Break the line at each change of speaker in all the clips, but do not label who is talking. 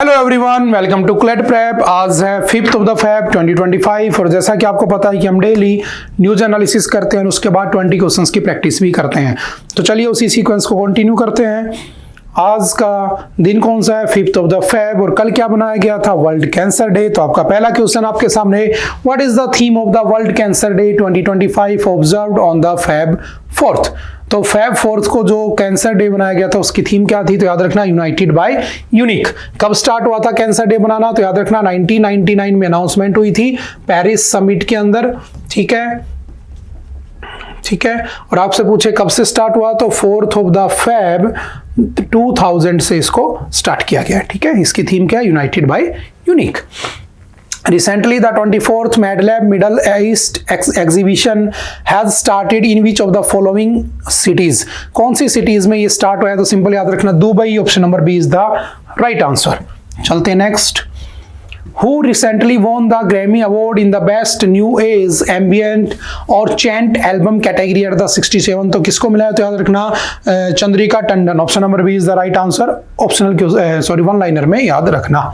Hello everyone, welcome to CLAT prep. आज है 5th of the Feb 2025 और जैसा कि आपको पता है कि हम डेली न्यूज एनालिसिस करते हैं और उसके बाद 20 क्वेश्चंस की प्रैक्टिस भी करते हैं। तो चलिए उसी सीक्वेंस को कंटिन्यू करते हैं। आज का दिन कौन सा है? 5th of the Feb. और कल क्या बनाया गया था? World cancer day. तो आपका पहला क्वेश्चन आपके सामने, what is the theme of the world cancer day 2025 observed on the Feb 4th? तो फेब 4th को जो कैंसर डे बनाया गया था उसकी थीम क्या थी? तो याद रखना, यूनाइटेड बाय यूनिक। कब स्टार्ट हुआ था कैंसर डे बनाना? तो याद रखना 1999 में अनाउंसमेंट हुई थी पेरिस समिट के अंदर। ठीक है। और आपसे पूछे कब से स्टार्ट हुआ, तो 4th ऑफ द फेब 2000 से इसको स्टार्ट किया गया। ठीक है, इसकी थीम क्या है? United by unique. Recently, the 24th MedLab Middle East exhibition has started in which of the following cities? कौन सी cities में ये स्टार्ट हुआ है? तो सिंपल याद रखना Dubai. Option number B is the right answer. चलते हैं next. Who recently won the Grammy Award in the Best New Age Ambient और Chant Album category at the 67? तो किसको मिला है? तो याद रखना Chandrika Tandon. Option number B is the right answer. Optional one liner में याद रखना।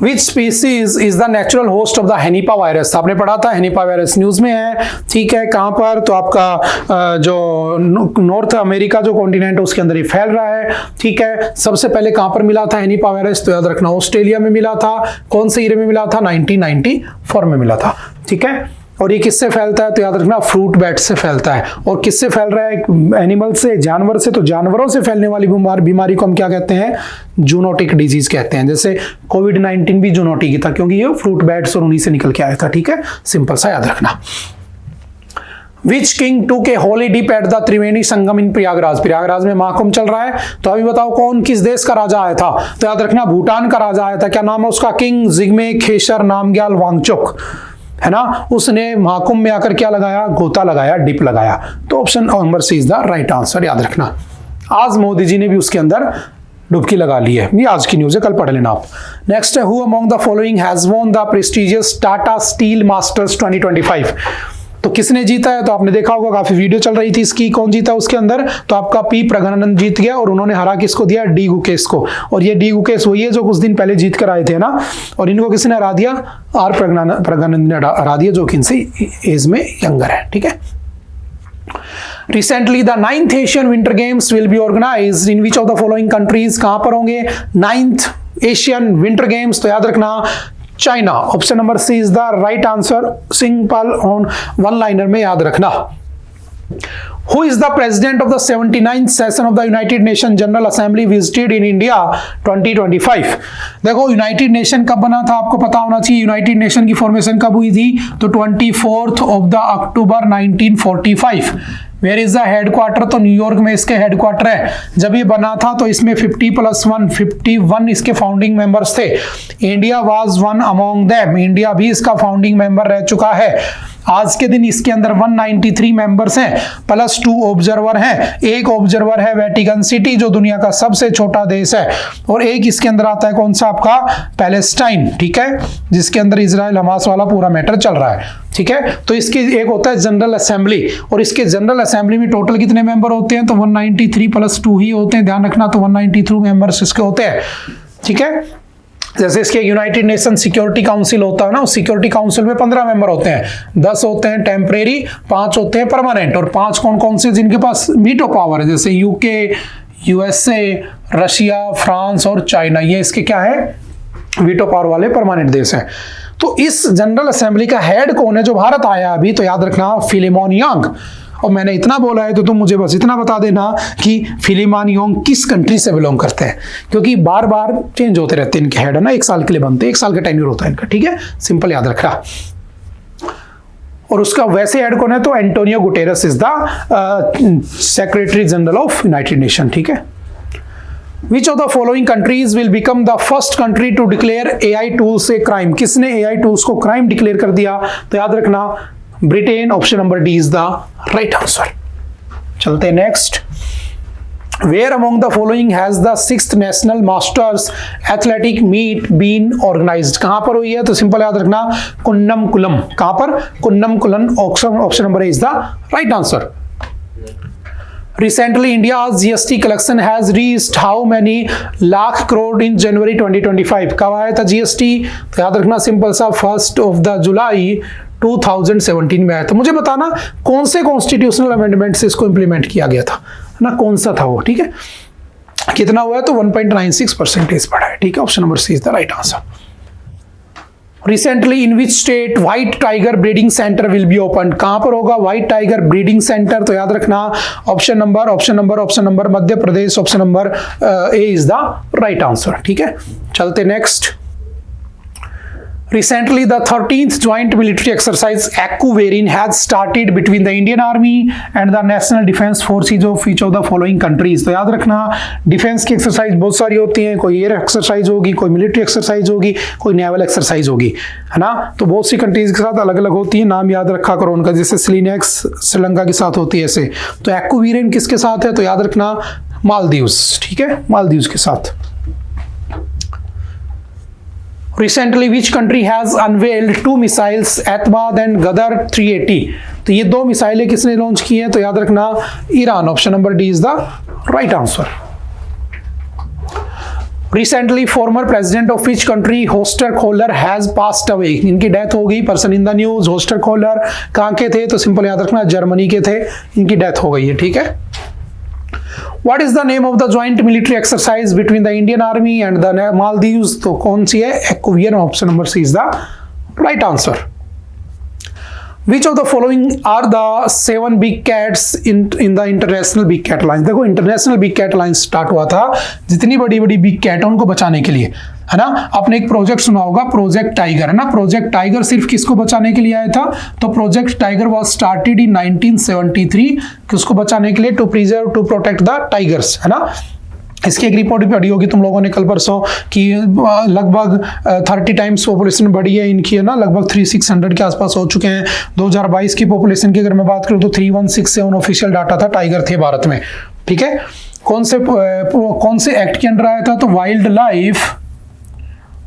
Which species is the natural host of the Henipa virus? आपने पढ़ा था Henipa virus, न्यूज में है। ठीक है, कहां पर? तो आपका जो नॉर्थ अमेरिका जो कॉन्टिनेंट है उसके अंदर ही फैल रहा है। ठीक है, सबसे पहले कहां पर मिला था Henipa virus? तो याद रखना ऑस्ट्रेलिया में मिला था। कौन से ईयर में मिला था? 1994 में मिला था। ठीक है, और ये किससे फैलता है? तो याद रखना फ्रूट बैट से फैलता है। और किससे फैल रहा है? एनिमल से, जानवर से। तो जानवरों से फैलने वाली बीमारी को हम क्या कहते हैं? जूनोटिक डिजीज कहते हैं। जैसे कोविड-19 भी जूनोटिक ही था क्योंकि ये फ्रूट बैट्स और उन्हीं से निकल के आया था। ठीक है, सिंपल सा याद रखना। Which king took a holy dip at the Triveni Sangam in Prayagraj? Prayagraj में महाकुंभ चल रहा है। तो अभी बताओ कौन किस देश का राजा आया था? तो याद रखना भूटान का राजा आया था। क्या नाम है उसका? किंग जिग्मे खेसर नामग्याल वांगचुक, है ना। उसने महाकुंभ में आकर क्या लगाया? गोता लगाया, डिप लगाया। तो option number C is the right answer. याद रखना आज मोदी जी ने भी उसके अंदर डुबकी लगा ली है। ये आज की न्यूज है, कल पढ़ लेना आप। नेक्स्ट है, who among the following has won the prestigious Tata steel masters 2025? तो किसने जीता है? तो आपने देखा होगा काफी वीडियो चल रही थी इसकी। कौन जीता उसके अंदर? तो आपका पी प्रगनानंद जीत गया और उन्होंने हरा किसको दिया? डी गुकेश को। और ये डी गुकेश वही है जो कुछ दिन पहले जीत कर आए थे ना। और इनको किसने हरा दिया? आर प्रगनानंद ने हरा दिया, जो कि इनसे एज में यंगर है। ठीक है। Recently, the 9th Asian Winter Games will be organized in which of the following countries? कहां पर होंगे 9th Asian Winter Games? तो याद रखना China. Option number C is the right answer. Simple on one liner में याद रखना। Who is the president of the 79th session of the United Nations General Assembly visited in India 2025? देखो United nation कब बना था आपको पता होना चाहिए। यूनाइटेड नेशन की फॉर्मेशन कब हुई थी? तो 24th of the October 1945। Where is the headquarter? तो न्यूयॉर्क में इसके हेडक्वार्टर है। जब ये बना था तो इसमें 50+1 51 इसके फाउंडिंग मेंबर्स थे। India was one among them. India भी इसका फाउंडिंग मेंबर रह चुका है। आज के दिन इसके अंदर 193 मेंबर्स हैं प्लस 2 ऑब्जर्वर हैं। एक ऑब्जर्वर है वेटिकन सिटी जो दुनिया का सबसे छोटा देश है। और एक इसके अंदर आता है कौन सा? आपका पैलेस्टाइन। ठीक है, जिसके अंदर इजराइल हमास वाला पूरा मैटर चल रहा है। ठीक है, तो इसके एक होता है जनरल असेंबली। और इसके जनरल असेंबली में टोटल कितने मेंबर होते हैं? तो 193 + 2 ही होते हैं, ध्यान रखना। तो 193 मेंबर्स इसके होते हैं। ठीक है, जैसे इसके यूनाइटेड नेशन सिक्योरिटी काउंसिल होता है ना, उस सिक्योरिटी काउंसिल में 15 मेंबर होते हैं। 10 होते हैं टेम्परेरी, 5 होते हैं परमानेंट। और 5 कौन कौन से? जिनके पास वीटो पावर है, जैसे यूके, यूएसए, रशिया, फ्रांस और चाइना। ये इसके क्या है? वीटो पावर वाले परमानेंट देश हैं। तो इस जनरल असेंबली का हेड कौन है जो भारत आया अभी? तो याद रखना फिलिमोन यांग। और मैंने इतना बोला है तो तुम मुझे बस इतना बता देना कि फिलिमोन यांग किस कंट्री से बिलोंग करते हैं, क्योंकि बार बार चेंज होते रहते हैं इनके हेड, है ना। 1 साल के लिए बनते हैं, 1 साल का टेन्योर होता है इनका। ठीक है, सिंपल याद रखना। और उसका वैसे हेड कौन है? तो Antonio Guterres is the secretary general of United nation. ठीक है। Which of the following countries will become the first country to declare AI tools a crime? किसने AI tools को क्राइम डिक्लेयर कर दिया? तो याद रखना Britain. Option number D is the right answer. चलते हैं next. Where among the following has the 6th National Masters Athletic Meet been organized? कहां पर हुई है? तो सिंपल याद रखना कुन्नमकुलम। कहां पर? Kunnamkulam. Option number A is the right answer. Recently, India's GST collection has reached how many lakh crore in January 2025? कब आया था GST? तो याद रखना सिंपल सा 1 जुलाई 2017 में आया था। मुझे बताना कौन से कॉन्स्टिट्यूशनल अमेंडमेंट से इसको इंप्लीमेंट किया गया था ना, कौन सा था वो, ठीक है। कितना हुआ है तो 1.96% बढ़ा है, ठीक है। Option number C is the right answer. Recently in which state white tiger breeding centre will be open? कहां पर होगा व्हाइट टाइगर ब्रीडिंग सेंटर? तो याद रखना option number Madhya Pradesh, option number A is the right answer, ठीक है। चलते next. Recently, the 13th Joint Military Exercise AccuVerin has started between the Indian Army and the National Defence Forces of each of the following countries. तो याद रखना defence की exercise बहुत सारी होती हैं, कोई एयर एक्सरसाइज होगी, कोई मिलिट्री एक्सरसाइज होगी, कोई नेवल एक्सरसाइज होगी, है ना। तो बहुत सी कंट्रीज के साथ अलग अलग होती है, नाम याद रखा करो उनका, जैसे सिलिनेक्स श्रीलंका के साथ होती है ऐसे। तो AccuVerin किसके साथ है? तो याद रखना मालदीव्स, ठीक है, मालदीव्स के साथ। Recently, which country has unveiled 2 missiles, Etmad and Ghadar 380? तो ये 2 मिसाइलें किसने लॉन्च की हैं? तो याद रखना Iran, option number D is the right answer. Recently, former president of which country, Hoster Kohler, has passed away? इनकी डेथ हो गई, पर्सन इन द न्यूज। होस्टर कोलर कहाँ के थे? तो सिंपल याद रखना जर्मनी के थे, इनकी डेथ हो गई है, ठीक है। What is the name of the joint military exercise between the Indian Army and the Maldives? तो कौन सी है? AccuVerin, option number C is the right answer. Which of the following are the 7 big cats in the international big cat lines? देखो international big cat line start हुआ था, जितनी बड़ी बड़ी बिग कैट है उनको बचाने के लिए, है ना। आपने एक प्रोजेक्ट सुना होगा, प्रोजेक्ट टाइगर, है ना। प्रोजेक्ट टाइगर सिर्फ किसको बचाने के लिए आया था? तो project tiger was started in 1973, किसको बचाने के लिए? To preserve, to protect the tigers, है ना। इसकी एक रिपोर्ट भी पढ़ी होगी तुम लोगों ने कल परसों कि लगभग 30 टाइम्स पॉपुलेशन बढ़ी है इनकी, है ना। लगभग 3600 के आसपास हो चुके हैं। 2022 की पॉपुलेशन की अगर मैं बात करूं तो 3167 ऑफिशियल डाटा था टाइगर थे भारत में, ठीक है। कौन से एक्ट के अंडर आया था? तो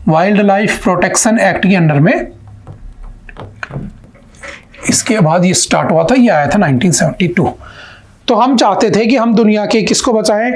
वाइल्ड लाइफ प्रोटेक्शन एक्ट के अंडर में इसके बाद ये स्टार्ट हुआ था, ये आया था 1972। तो हम चाहते थे कि हम दुनिया के किसको बचाएं?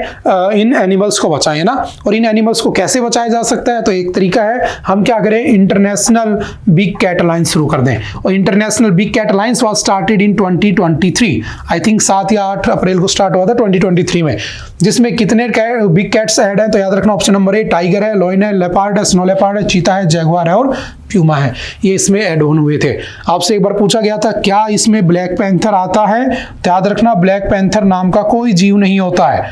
इन एनिमल्स को बचाएं ना। और इन एनिमल्स को कैसे बचाया जा सकता है? तो एक तरीका है, हम क्या करें, इंटरनेशनल बिग कैट लाइन्स शुरू कर दें। और international big cat lines was started in 2023, I think 7 या 8 अप्रैल को स्टार्ट हुआ था 2023 में, जिसमें कितने बिग कैट्स ऐड हैं? तो याद रखना ऑप्शन नंबर ए टाइगर है, लॉयन है, लेपर्ड है, स्नो लेपर्ड है, चीता है, जैगुआर है और प्यूमा है, ये इसमें ऐड ऑन हुए थे। आपसे एक बार पूछा गया था क्या इसमें ब्लैक पैंथर आता है? तो याद रखना ब्लैक पैंथर नाम का कोई जीव नहीं होता है,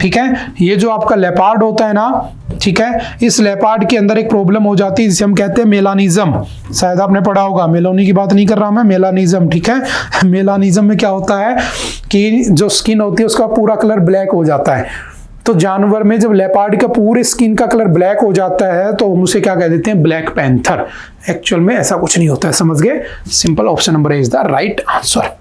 ठीक है। ये जो आपका लेपर्ड होता है ना, ठीक है, इस लेपर्ड के अंदर एक प्रॉब्लम हो जाती है जिसे हम कहते हैं मेलानिज्म। शायद आपने पढ़ा होगा, मेलोनी की बात नहीं कर रहा मैं, मेलानिज्म, ठीक है। मेलानिज्म में क्या होता है कि जो स्किन होती है उसका पूरा कलर ब्लैक हो जाता है। तो जानवर में जब लेपर्ड का पूरे स्किन का कलर ब्लैक हो जाता है तो हम उसे क्या कह देते हैं? Black panther. एक्चुअल में ऐसा कुछ नहीं होता है, समझ गए? Simple option number A is the right answer.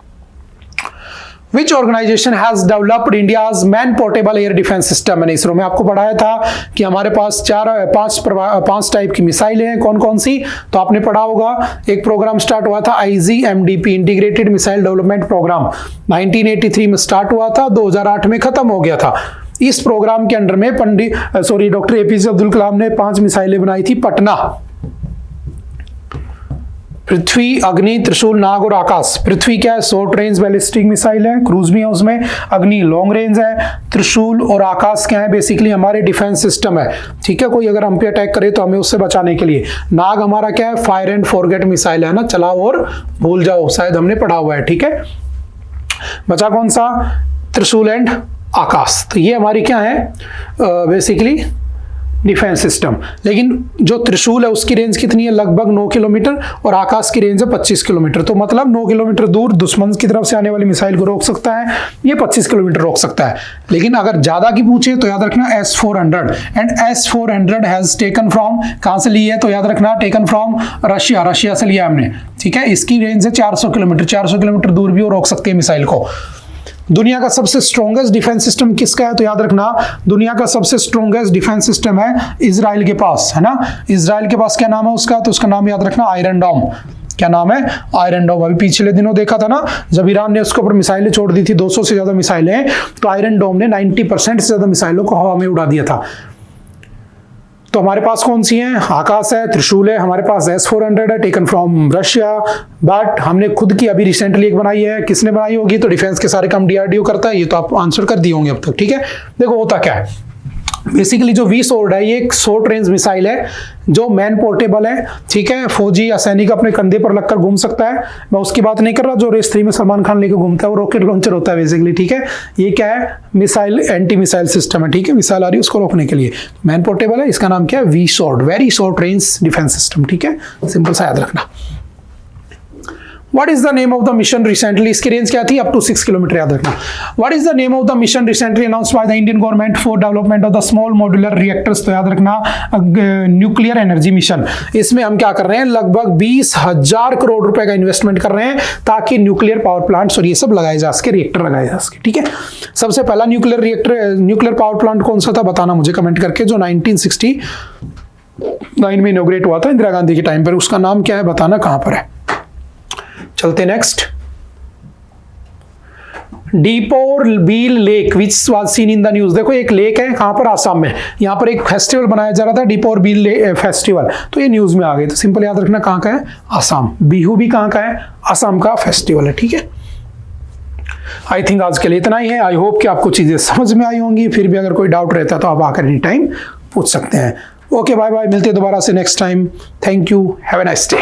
Which organization has developed India's man portable air defense system? मैंने इसरो में आपको पढ़ाया था कि हमारे पास 5 टाइप की मिसाइलें हैं, कौन कौन सी? तो आपने पढ़ा होगा, एक प्रोग्राम स्टार्ट हुआ था IGMDP, integrated missile development programme, 1983 में स्टार्ट हुआ था, 2008 में खत्म हो गया था। इस प्रोग्राम के अंडर में डॉक्टर APJ अब्दुल कलाम ने 5 मिसाइलें बनाई थी। पटना, पृथ्वी, अग्नि, त्रिशूल, नाग और आकाश। पृथ्वी क्या है? शॉर्ट रेंज बैलिस्टिक मिसाइल है, क्रूज भी है उसमें। अग्नि लॉन्ग रेंज है। त्रिशूल और आकाश क्या है? बेसिकली हमारे डिफेंस सिस्टम है, ठीक है। कोई अगर हम पे अटैक करे तो हमें उससे बचाने के लिए। नाग हमारा क्या है? फायर एंड फॉरगेट मिसाइल है ना, चलाओ और भूल जाओ, शायद हमने पढ़ा हुआ है, ठीक है। बचा कौन सा? त्रिशूल एंड आकाश। तो ये हमारी क्या है? Basically defence system. लेकिन जो त्रिशूल है उसकी रेंज कितनी है? लगभग 9 किलोमीटर, और आकाश की रेंज है 25 किलोमीटर। तो मतलब 9 किलोमीटर दूर दुश्मन की तरफ से आने वाली मिसाइल को रोक सकता है, ये 25 किलोमीटर रोक सकता है। लेकिन अगर ज्यादा की पूछे तो याद रखना S-400, and S-400 has taken from, कहां से ली है? तो याद रखना टेकन फ्रॉम रशिया से लिया हमने, ठीक है। इसकी रेंज है 400 किलोमीटर, 400 किलोमीटर दूर भी वो रोक सकती है मिसाइल को। दुनिया का सबसे स्ट्रॉन्गेस्ट डिफेंस सिस्टम किसका है? तो याद रखना दुनिया का सबसे स्ट्रॉन्गेस्ट डिफेंस सिस्टम है इजराइल के पास, है ना। इजराइल के पास क्या नाम है उसका? तो उसका नाम याद रखना आयरन डोम, क्या नाम है? आयरन डोम। अभी पिछले दिनों देखा था ना, जब ईरान ने उसके ऊपर मिसाइलें छोड़ दी थी, 200 से ज्यादा मिसाइलें, तो आयरन डोम ने 90% से ज्यादा मिसाइलों को हवा में उड़ा दिया था। तो हमारे पास कौन सी हैं? आकाश है, त्रिशूल है, हमारे पास S-400 है, टेकन फ्रॉम रशिया, बट हमने खुद की अभी रिसेंटली एक बनाई है। किसने बनाई होगी? तो डिफेंस के सारे काम DRDO करता है। ये तो आप आंसर कर दिए होंगे अब तक, ठीक है। देखो होता क्या है, बेसिकली जो V-sword है ये एक शॉर्ट रेंज मिसाइल है जो मैन पोर्टेबल है, ठीक है। फौजी या सैनिक अपने कंधे पर लगकर घूम सकता है। मैं उसकी बात नहीं कर रहा जो रेस 3 में सलमान खान लेकर घूमता है, वो रॉकेट लॉन्चर होता है बेसिकली, ठीक है। ये क्या है? मिसाइल, एंटी मिसाइल सिस्टम है, ठीक है। मिसाइल आ रही है उसको रोकने के लिए, मैन पोर्टेबल है। इसका नाम क्या है? V-sword, very short range defence system, ठीक है। सिंपल सा याद रखना। What is the name of the mission recently? इसकी रेंज क्या थी? अप टू 6 किलोमीटर, याद रखना। What is the name of the mission recently announced by the Indian government for development of the small modular reactors? तो याद रखना, nuclear energy mission. इसमें हम क्या कर रहे हैं? लगभग 20,000 करोड़ रुपए का इन्वेस्टमेंट कर रहे हैं ताकि न्यूक्लियर पावर प्लांट्स और ये सब लगाए जा सके, रिएक्टर लगाए जा सके, ठीक है। सबसे पहला न्यूक्लियर पावर प्लांट कौन सा था बताना मुझे कमेंट करके, जो 1969 में इनॉग्रेट हुआ था इंदिरा गांधी के टाइम पर। उसका नाम क्या है बताना, कहां पर है। चलते next. Deepor Beel lake which was seen in the news. देखो एक लेक है, कहां पर? आसाम में। यहां पर एक फेस्टिवल बनाया जा रहा था, डीपोर बील फेस्टिवल, तो ये न्यूज में आ गई। तो सिंपल याद रखना कहां का है? आसाम। बिहू भी कहां का है? आसाम का फेस्टिवल है, ठीक है। आई थिंक आज के लिए इतना ही है। आई होप कि आपको चीजें समझ में आई होंगी। फिर भी अगर कोई डाउट रहता है तो आप आकर एनी टाइम पूछ सकते हैं। ओके, बाय बाय, मिलते हैं दोबारा से next time. Thank you, have a nice day.